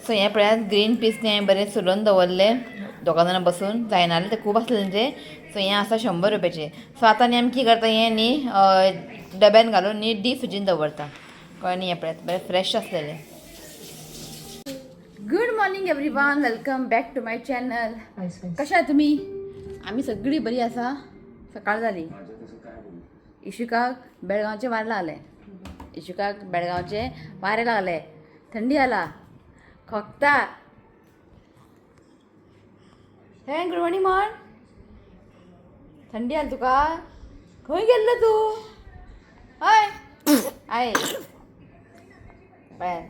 So हे पळयात green पीसने हांवें बरें सुलोवन दवरले दोगा जाणां बसून जायना ते खूब आसले तेंचे. सो हें आसा 100 रुपयाचें. सो आतां न्ही आमी कितें करता हें न्ही डब्यान घालून न्ही डीप फ्रिजीन दवरता कळ्ळें न्ही. हे पळयात बरें फ्रेश आसलेले. Good morning everyone, welcome back to my channel. कशा आहात तुमी? आमी सगळीं बरी आसा. सकाळ जाली. इशिकाक बेळगांवचे वारें लागले. इशिकाक बेळगांवचे वारें लागले. थंडी जाला. खोकता. हे गुड मॉर्निंग म्हण. थंडी आली तुका? खंय गेल्लो तूं? हय आय पळय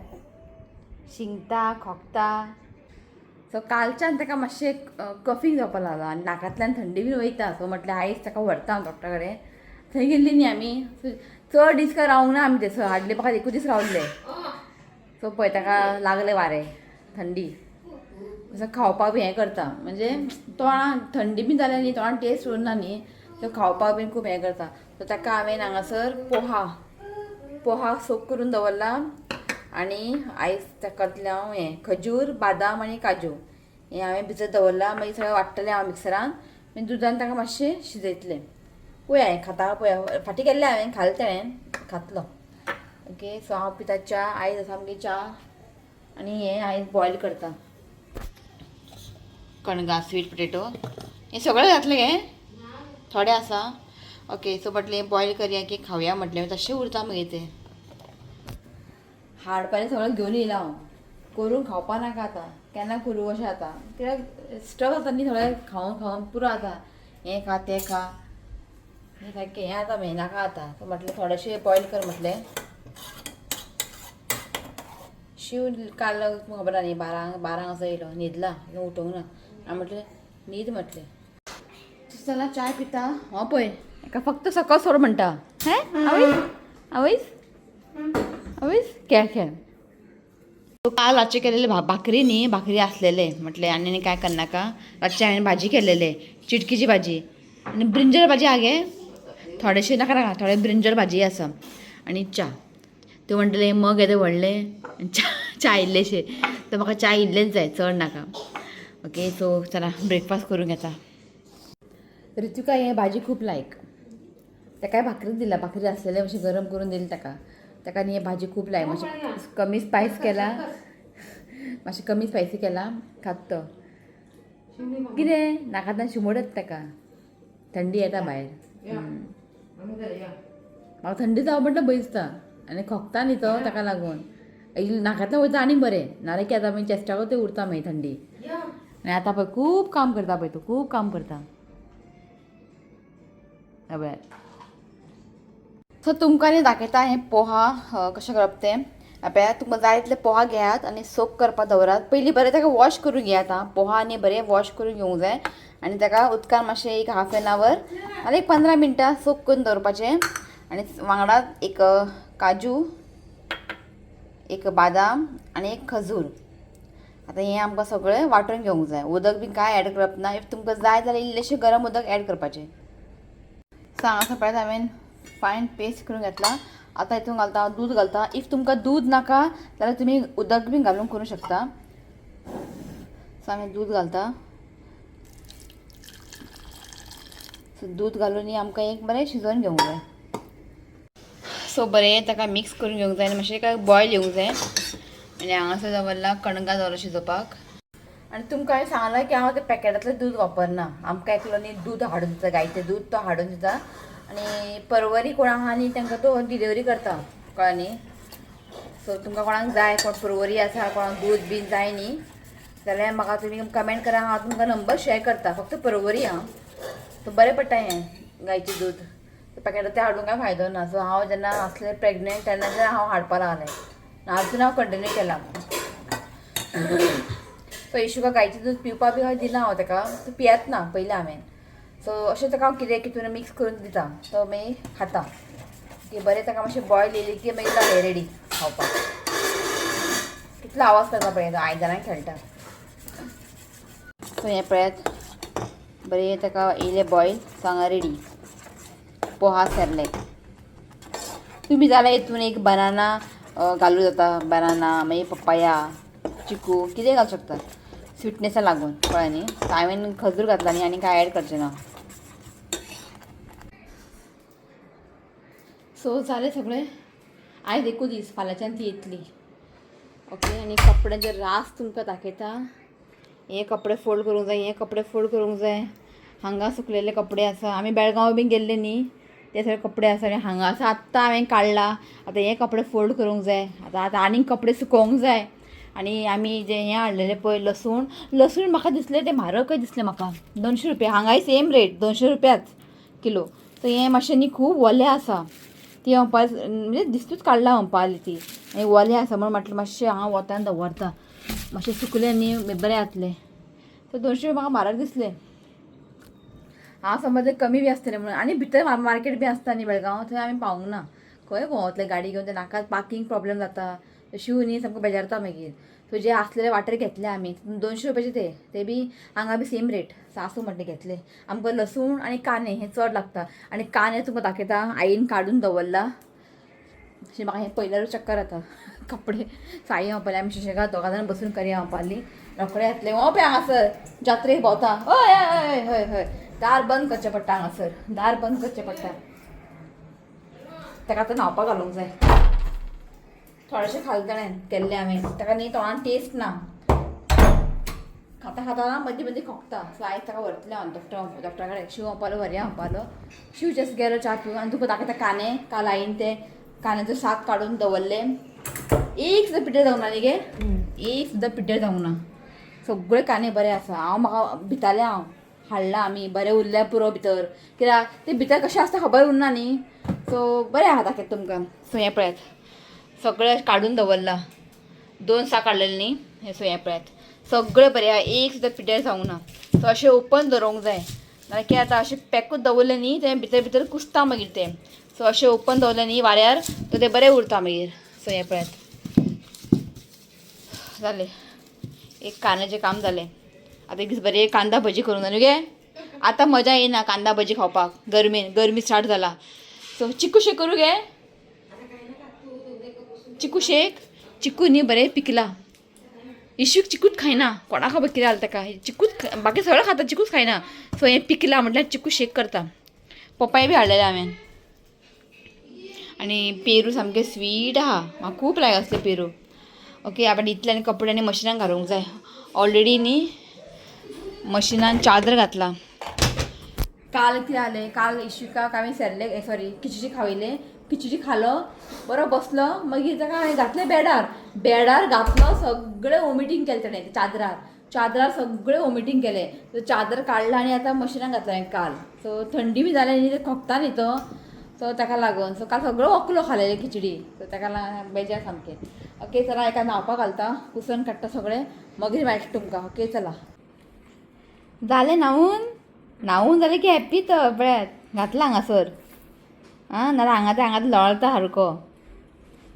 शिंकता खोकता. सो कालच्यान ताका मातशें कफींग जावपाक लागला आनी नाकांतल्यान थंडी बीन वयता. सो म्हटल्यार आयज ताका व्हरता हांव डॉक्टरा कडेन. थंय गेल्ली न्ही आमी. चड दीस काय रावूंक ना आमी थंयसर. हाडले म्हाका एकूच दीस रावल्ले. सो पळय ताका लागले वारें थंडी. तसो खावपाक बी हें करता म्हणजे तोंडां थंडी बी जाल्या न्ही तोंडां टेस्ट उरना न्ही. सो खावपाक बीन खूब हें करता. सो ताका हांवें हांगासर पोहा सोक करून दवरला आनी आयज ताकातलें हांव हें खजूर बादाम आनी काजू हें हांवें भिजत दवरला. मागीर सगळें वाट्टलें हांव मिक्सरान मागीर दुदान ताका मातशें शिजयतलें. पळय हांवें खाता पळय फाटीं केल्लें हांवें खालें तेणें खातलो. ओके सो हांव पिता च्या. आयज आसा आमगे च्या आनी हें आयज बॉयल करता कणगां स्वीट पोटेटो. हें सगळें घातलें हें थोडें आसा. ओके सो म्हटलें बॉयल करया की खावया म्हटलें तशें उरता मागीर तें. हाडपाचें सगळें घेवन येयलां हांव. करून खावपा नाका आतां. केन्ना करूं अशें जाता. कित्याक स्टक जाता न्ही सगळें खावन पुरो जाता. हें खा तें खा हें सारकें हें जाता हें नाका आतां. सो म्हटलें थोडेशें बॉयल कर म्हटलें. शिव काल तुमकां खबर आहा न्ही 12 असो येयलो. न्हिदला उठोंक ना. हांवें म्हटलें न्हीद म्हटलें. चला चाय पिता. हो पळय एका फक्त सकल सोड म्हणटा. हें आवयस आवयस खेळ खेळ. काल रातचे केलेले भाकरी न्ही भाकरी आसलेले म्हटलें आनी कांय करनाका. रातचे हांवें भाजी केलेले चिटकीची भाजी आनी ब्रिंजल भाजी आहा गे. थोडेशें नाका थोडे ब्रिंजल भाजी आसा आनी च्या. ते म्हणटले मग येदे व्हडलें च्या इल्लेशें. तर म्हाका च्या इल्लेच जाय चड नाका. ओके सो चला ब्रेकफास्ट करूंक येता. ऋतुका हें भाजी खूब लायक. ताकाय भाकरी दिला. भाकरी आसलेले मातशें गरम करून दिली ताका. ताका न्ही हें भाजी खूब लायक. मातशें कमी स्पायस केला मातशें कमी स्पायसी केला खात तो. कितें नाकांतल्यान शिमोड येता ताका. थंडी येता भायर. म्हाका थंडी जावं म्हटल्यार भंय दिसता आनी खोकता न्ही तो ताका लागून. नाकांतल्यान वयता आनी बरें नाल्यार कितें जाता मागीर चेस्टाकूच तें उरता मागीर थंडी. आनी आतां पळय खूब काम करता पळय तूं खूब काम करता. सो तुमकां न्ही दाखयता हें पोहा कशें करप तें. पळयात तुमकां जाय तितले पोहा घेयात आनी सोक करपाक दवरात. पयलीं बरें ताका वॉश करून घेयात आं. पोहा न्ही बरें वॉश करून घेवंक जाय आनी ताका उदकान मातशें एक हाफ एन आवर नाल्यार एक 15 मिनटां सोक करून दवरपाचें. आनी वांगडात एक काजू एक बादाम आनी एक खजूर. आतां हें आमकां सगळें वांटून घेवंक जाय. उदक बी कांय ऍड करप ना. इफ तुमकां जाय जाल्यार इल्लेशें गरम उदक ऍड करपाचें. सांगां पळयत हांवें फायन पेस्ट करून घेतला. आतां हितून घालता दूद घालता. इफ तुमकां दूद नाका जाल्यार तुमी उदक बीन घालून करूं शकता. सो हांवें दूद घालता. सो दूद घालून आमकां एक बरें शिजोवन घेवंक जाय. सो बरें ताका मिक्स करून घेवंक जाय आनी मातशें काय बॉयल येवंक जाय. आनी हांगासर दवरला कणगां दवरला शिजोवपाक. आनी तुमकां हांवें सांगलां की हांव तें पॅकेटांतलें दूद वापरना. आमकां एकलो न्ही दूद हाडून दिता गायचें दूद तो हाडून दिता. आनी परवरी कोण आहा न्ही तांकां तो डिलिव्हरी करता कळ्ळें न्ही. सो तुमकां कोणाक जाय कोण परवरी आसा कोणाक दूद बीन जाय न्ही जाल्यार म्हाका तुमी कमेंट करा. हांव तुमकां नंबर शेअर करता. फक्त परवरी आं तो बरें पडटा हें गायचें दूद. पॅकेटां तें हाडूंक काय फायदो ना. सो हांव जेन्ना आसलें प्रेग्नेंट तेन्ना हांव हाडपा लागलें. अजून हांव कंटिन्यू केलां. सो इशूका गायचें दूद पिवपा बी दिना हांव ताका. तो पियेत ना पयलीं हांवें. सो अशें ताका हांव कितें कितें मिक्स करून दिता तो मागीर खाता की बरें. ताका मातशें बॉयल येयली की मागीर जालें रेडी खावपाक. कितलो आवाज करता पळय तो आयदनां खेळटा. सो हें पळयात बरें ताका येयलें बॉयल. सो हांगा रेडी पोहा सेरलेक. तुमी जाल्यार हितून एक बनाना घालूं जाता. बनाना मागीर पपाया चिकू कितें घालूं शकता स्वीटनेसा लागून कळ्ळें न्ही. सो हांवें खजूर घातला न्ही आनी कांय ॲड करचें ना. सो जालें सगळें. आयज एकूच दीस, फाल्यांच्यान ती येतली. ओके. आनी कपड्यांचे रास तुमकां दाखयता. हे कपडे फोल्ड करूंक जाय, हे कपडे फोल्ड करूंक जाय. हांगा सुकलेले कपडे आसा. आमी बेळगांव बीन गेल्ले न्ही, ते सगळे कपडे आसा. आनी हांगा आसा आत्तां हांवें काडला. आतां हे कपडे फोल्ड करूंक जाय. आतां आनीक कपडे सुकोवंक जाय. आनी आमी जे हें हाडलेलें पळय लसूण म्हाका दिसलें तें म्हारगय दिसलें म्हाका. 200 रुपया. हांगाय सेम रेट 200 रुपयाच किलो. सो हें मातशें न्ही खूब वलें आसा. ती म्हणजे दिसतूच काडला म्हणपाली ती. आनी वलें आसा म्हूण म्हटलें मातशें हांव वतान दवरता. मातशें सुकलें न्ही बरें जातलें. सो 200 म्हाका म्हारग दिसलें. हांव समज कमी बी आसतलें म्हणून. आनी भितर मार्केट बी आसता न्ही बेळगांव, थंय आमी पावूंक ना. खंय भोंवतले गाडी घेवन, ते नाका पार्किंग प्रॉब्लेम जाता. शिव न्ही सामको बेजारता मागीर. सो जे आसलेले वाटेर घेतले आमी 200 रुपयाचे. ते बी हांगा बी सेम रेट. सासू म्हटलें घेतले. आमकां लसूण आनी कांदे हें चड लागता. आनी कांदे तुमकां दाखयता आईन काडून दवरला. अशें म्हाका हें पयल्यारूच चक्कर येता. कपडे साई म्हणपाली आमी सुशेगाद दोगां जाण बसून करया म्हणपाली. रोखडे येतले. हो पळय हांगासर जात्रेक भोंवता. हय हय हय हय. दार बंद करचें पडटा हांगासर. दार बंद करचें पडटा. ताका आतां न्हांवपाक घालूंक जाय. थोडेशें खालें केल्लें हांवें. ताका न्ही तोंडान टेस्ट ना. खाता खाता मदीं मदीं खोंकता. सो आयज ताका व्हरतलें हांव डॉक्टरा कडेन. शिव म्हणपालो व्हरया म्हणपालो. शिव जस्ट गेलो च्या पिवन. आनी तुका दाखयता कांदे. काल आईन ते कांद्याचो साक काडून दवरले. एक सुद्दां पिड्डेर जावंक ना न्ही गे. एक सुद्दां पिड्डेर जावंक ना. सगळे कांदे बरे आसा. हांव म्हाका भितालें हांव हाडला आमी बरें उरल्या पुरो भितर. कित्याक ते भितर कशें आसता खबर उरना न्ही. सो बरें आहा दाखयता तुमकां. सो हें पळयात सगळें काडून दवरला. 2 साक काडलेले न्ही. हें सो हें पळयात सगळें बरें आहा. एक सुद्दां पिड्डेर जावंक ना. सो अशें ओपन दवरूंक जाय. नाल्यार कितें जाता अशें पॅकूच दवरलें न्ही तें भितर भितर कुसता मागीर तें. सो अशें ओपन दवरलें न्ही वाऱ्यार तर तें बरें उरता मागीर. सो हें पळयात जालें. एक कांद्याचें काम जालें. आतां एक दीस बरें कांदा भजी करूंक जाय न्ही गे. आतां मजा येना कांदा भजी खावपाक. गर्मी स्टार्ट जाला. सो चिकू शेक करूं गे. चिकू शेक. चिकू न्ही बरें पिकला. इशूक चिकूच खायना. कोणा खबर कितें जालें ताका. चिकूच बाकी सगळें खाता चिकूच खायना. सो हें पिकला म्हटल्यार चिकू शेक करता. पपाय बी हाडलेले हांवें. आनी पेरू सामके स्वीट आहा. म्हाका खूब लायक आसले पेरू. ओके. आपण इतल्यानी कपड्यांनी मशिनान घालूंक जाय. ऑलरेडी न्ही मशिनान चादर घातला. काल कितें जालें. काल इशुकाक हांवें खिचडी खावयलें. खिचडी खालो बरो बसलो. मागीर ताका हांवें घातलें बेडार घातलो. सगळें वॉमिटींग केलें ताणें चादरार सगळें वॉमिटींग केलें. सो चादर काडला आनी आतां मशिनान घातला हांवें काल. सो थंडी बी जालें न्ही ते खोंकता न्ही तो. सो ताका लागून. सो काल सगळो वकलो खालेलें खिचडी. सो ताका लागून बेजार सामकें. ओके. चला एका न्हांवपाक घालता. पुसन काडटा सगळें मागीर मेळटा तुमकां. ओके चला. जालें न्हांवून जालें की हॅप्पी तो पळयात घातला हांगासर. आं नाल्यार हांगा लोळता सारको.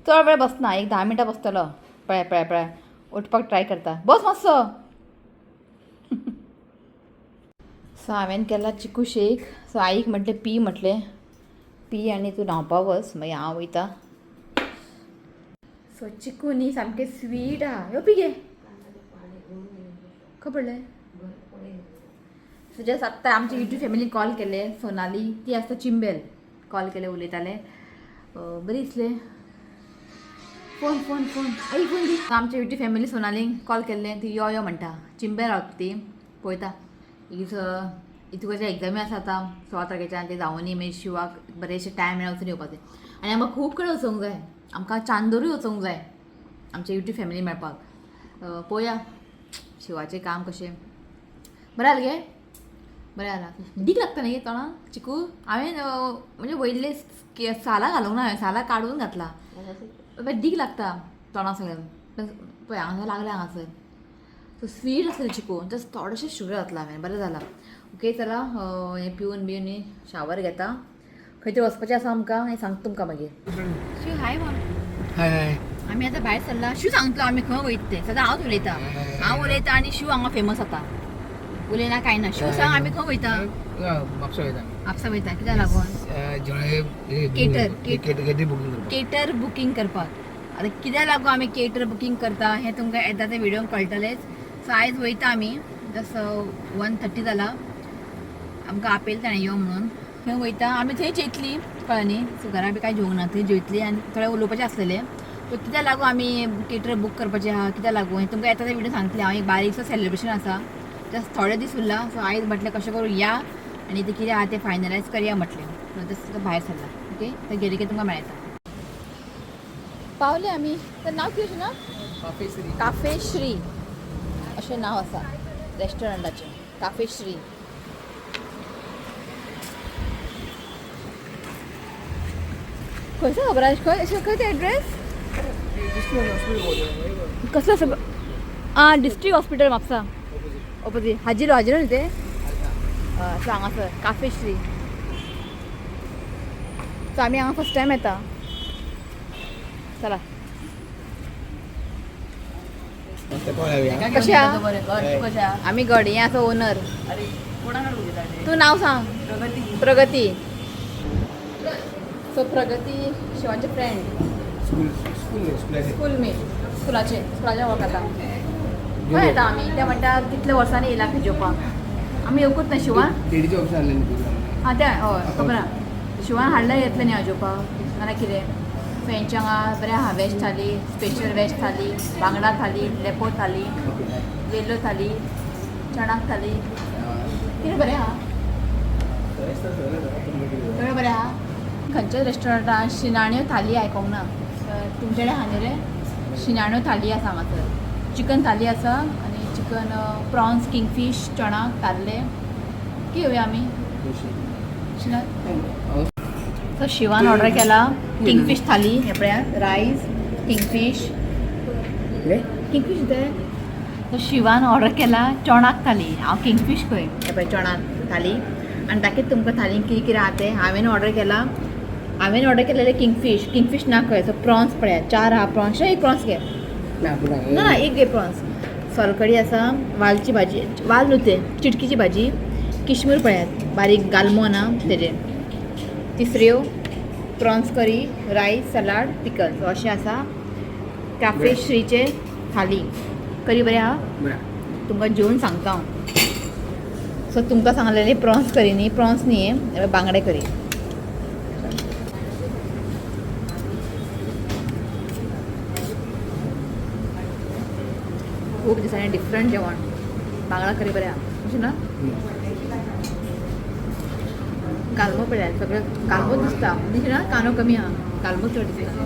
चड वेळ बसना. एक 10 मिनटां बसतलो. पळय उठपाक ट्राय करता. बस मातसो. सो हांवें केला चिकू शेक. सो आईक म्हटलें पी आनी तूं न्हांवपाक वच. मागीर हांव वयता. सो चिकू न्ही सामकें स्वीट आहा. ह्यो पी गे. खबर पडलें. सो जस्ट आत्तां आमच्या यूट्यूब फॅमिलीन कॉल केले. सोनाली ती आसता चिंबेल. कॉल केले उलयताले. बरी दिसलें. फोन आई फोन दी. आमच्या यूट्यूब फॅमिली सोनालीक कॉल केल्लें. ती यो म्हणटा. चिंबेल रावता ती. पळयता तुका एग्जामी आसा आतां 16 तारखेच्यान ते जावनी मागीर शिवाक बरेंशें टायम मेळ्ळा वचून येवपाचें. आनी आमकां खूब कडेन वचूंक जाय. आमकां चांदोरूय वचूंक जाय आमच्या यूट्यूब फॅमिली मेळपाक. पळोवया शिवाचें काम कशें. बरें जालें गे. बरें जालां. दीक लागता न्ही गे तोंडां चिकू. हांवें म्हणजे वयले सालां घालूंक ना. हांवें सालां काडून घातला. दीक लागता तोंडां सगळें. पळय हांगासर लागलें हांगासर. सो स्वीट आसलें चिकू. जस्ट थोडेशें शुगर घातलां हांवें. बरें जालां. ओके चला हें पिवन बी न्ही शावर घेता. खंय तरी वचपाचें आसा आमकां. हें सांगता तुमकां मागीर. शिव हाय मा. हाय. आमी आतां भायर सरला. शिव सांगतलो आमी खंय वयता तें. सदां हांवच उलयता. हांव उलयता आनी शिव हांगा फेमस जाता. उलयना कांय ना. शिव सांग आमी खंय वयता. म्हापसा वयता. कित्याक लागून केटर बुकींग करपाक. आता कित्याक लागून आमी केटर बुकींग करता हें तुमकां येता ते व्हिडिओन कळटलेंच. सो आयज वयता आमी जस्ट 1:30 जाला, आमकां आपयलें ताणें यो म्हणून. थंय वयता आमी, थंय जेतली कळ्ळें न्ही. सो घरा बी कांय जेवंक ना, थंय जेवतली आनी थोडें उलोवपाचें आसलेलें. सो कित्याक लागून आमी केटर बूक करपाचें आहा, कित्याक लागून हें तुमकां येता ते व्हिडिओ सांगतलें हांव. एक बारीकसो सेलिब्रेशन आसा, जस्ट थोडे दीस उरला. सो आयज म्हटलें कशें करून या आनी तें कितें आहा तें फायनलायज करया म्हटलें. सो जस्ट भायर सरला. ओके, थंय गेली की तुमकां मेळटा. पावले आमी. तर नांव कितें ना, काफे श्री अशें नांव आसा रेस्टॉरंटाचें, काफे श्री. खंयसर खबर आसा, खंय ते एड्रेस कसलो आसा? आं, डिस्ट्रिक्ट हॉस्पिटल म्हापसा ऑपोजीट. हाजिरो न्ही ते. सो हांगासर काफे श्री. सो आमी हांगा फर्स्ट टायम येता. चला कशें आहा? आमी गड हें आसा ओनर. तूं नांव सांग. प्रगती. सो प्रगती शिवांचे फ्रेंड, स्कुलाचे वळखता. खंय येता आमी, ते म्हणटा कितल्या वर्सांनी येयला खंय जेवपाक. आमी येवकूच ना. शिवान हां तें हय खबर आहा. शिवान हाडल्यार येतलें न्ही हांव जेवपाक, नाल्यार कितें. सो हेंचे हांगा बरें आहा वॅज थाली, स्पेशल वॅज थाली, बांगडा थाली, लेपो थाली, येलो थाली, चणाक थाली. कितें बरें आहा, सगळें बरें आहा. खंयच्याच रेस्टॉरंटान शिनाण्यो थाली आयकोंक ना. तुमचे कडेन आहा न्ही रे शिनाण्यो थाली आसा हांगासर. चिकन थाली आसा आनी चिकन प्रॉन्स, किंगफीश, चणाक, ताल्ले. कितें घेवया आमी? सो शिवान ऑर्डर केला किंगफीश थाली. हे पळयात, रायस, किंगफीश ते. सो शिवान ऑर्डर केला चणाक थाली. हांव किंगफीश खंय, हे पळय चणाक थाली. आनी दाखयता तुमकां थालीन कितें कितें आहा तें. हांवें ऑर्डर केलेलें किंगफीश ना खंय. सो प्रॉन्स पळयात, 4 आहा प्रॉन्स. एक प्रॉन्स घे ना, एक घे प्रॉन्स. सोलकडी आसा, वालची भाजी, वाल न्हू तें चिटकीची भाजी, किशमूर पळयात, बारीक गालमो ना तेजे, तिसऱ्यो, प्रॉन्स करी, रायस, सलाड, पिकल. सो अशें आसा काफे श्रीचे थाली. करी बरें आहा, तुमकां जेवन सांगता हांव. सो तुमकां सांगलेली प्रॉन्स करी न्ही, प्रॉन्स न्ही हे बांगडे करी. खूब दिसांनी डिफरंट जेवण. बांगडा करी बरें आहा अशें ना. गालमो पळयात, सगळें गालमो दिसता न्ही ना. कांदो कमी आहा, गालमो चड दिसता.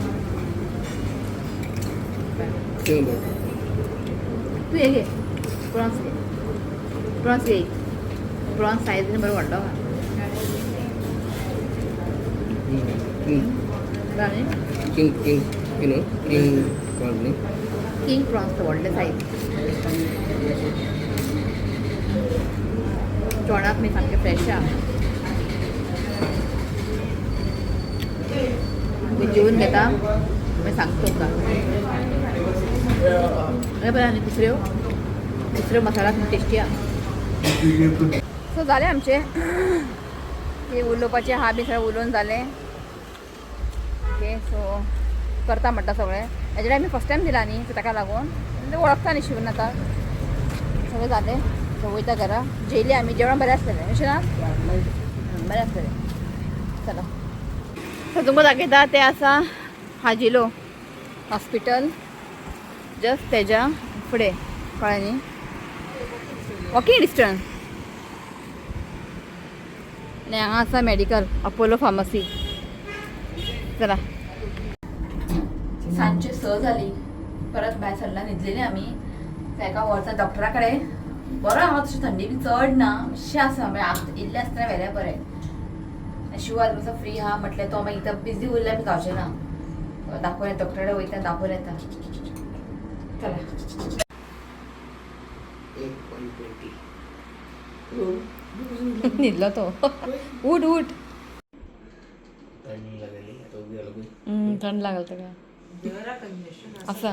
तूं हे घे प्रॉन्स घे. प्रॉन्स सायजीन बरो व्हडलो आहा. किंग प्रॉन्स तो व्हडले सायज. चोणाक मी सामकें फ्रेश आहा. मी जेवून घेता, मागीर सांगता तुमकां. बरें आनी तिसऱ्यो मसाला टेस्टी आहा. सो जालें आमचें ते उलोवपाचें आहा बी सगळें उलोवन जालें. ओके, सो करता म्हणटा सगळें. हेजे आमी फर्स्ट टायम दिला न्ही, सो ताका लागून वळखता न्ही शिवून आतां. सगळें जालें. सो वयता घरा. जेयली आमी, जेवण बरें आसलेलें अशें ना, बरें आसलेलें. चला, सो तुमकां दाखयता तें आसा हाजिलो हॉस्पिटल, जस्ट तेज्या फुडें कळ्ळें न्ही, वॉकिंग डिस्टन्स. आनी हांगा आसा मेडिकल अपोलो फार्मसी. चला, सांजचे 6 जाली. परत भायर सरला, न्हिदलेली आमी. एका वरता डॉक्टरा कडेन. बरो हांगा तशी थंडी बी चड ना, मातशें आसा. म्हणजे इल्लें आसतना व्हेल्यार बरें. शिवार मातसो फ्री आहा म्हटलें तो मागीर इथं बिजी उरल्यार बी जावचें ना. दाखोवन येता डॉक्टरा कडेन वयता, दाखोवन येता. चला, न्हिदलो तो. उठ थंड लागल ताका आसा.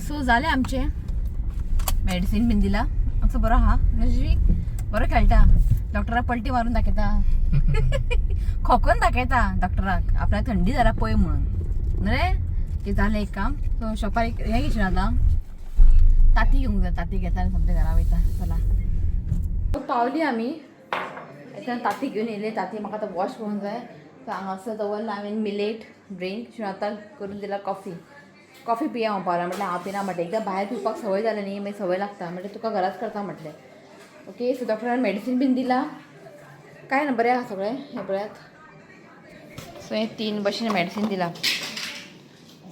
सो जालें आमचें. मेडिसीन बीन दिला. असो बरो आहा, म्हणजे बरो खेळटा. डॉक्टराक पलटी मारून दाखयता खोकून दाखयता डॉक्टराक आपल्याक थंडी जरा पळय म्हणून रे ते जालें एक काम सो शॉपार एक हें घेतलें आतां ताती घेवंक जाय ताती घेता आनी समजा घरा वयता चला पावली आमी येताना ताती घेवन येयले ताती म्हाका आतां वॉश करूंक जाय सो हांगासर दवरला हांवें मिलेट ड्रिंक आतां करून दिला कॉफी पिया हांव पावला म्हटल्यार हांव पिना म्हटलें एकदां भायर पिवपाक संवय जालें न्ही मागीर संवय लागता म्हटल्यार तुका घराच करता म्हटलें ओके सो डॉक्टरान मेडिसीन बीन दिला काय ना बरें आहा सगळें हें पळयात सो हें 3 भशेन मेडिसीन दिला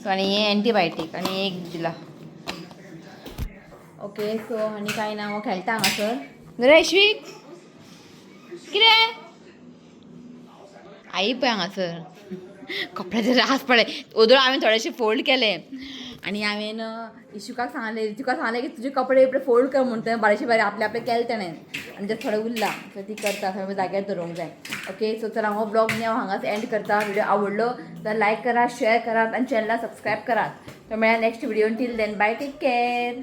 सो आनी हें एंटीबायोटीक आनी एक दिला ओके सो आनी कांय ना हांव खेळटा हांगासर रे यश्वीक कितें आई पळय हांगासर कपड्याचे रास पडले ओदळ हांवें थोडेशे फोल्ड केले आनी हांवें इशुकाक सांगलें रितुकाक सांगलें की तुजे कपडे बिपडे फोल्ड कर म्हणून तें बारीकशे बारीक आपलें केलें ताणें आनी तें थोडें उरलां सो ती करता थंय जाग्यार दवरूंक जाय ओके सो चला हो ब्लॉग न्ही हांव हांगाच एंड करता व्हिडिओ आवडलो जाल्यार लायक करात शेअर करात आनी चॅनलाक सबस्क्रायब करात तो मेळ्या नेक्स्ट व्हिडिओन till then bye take care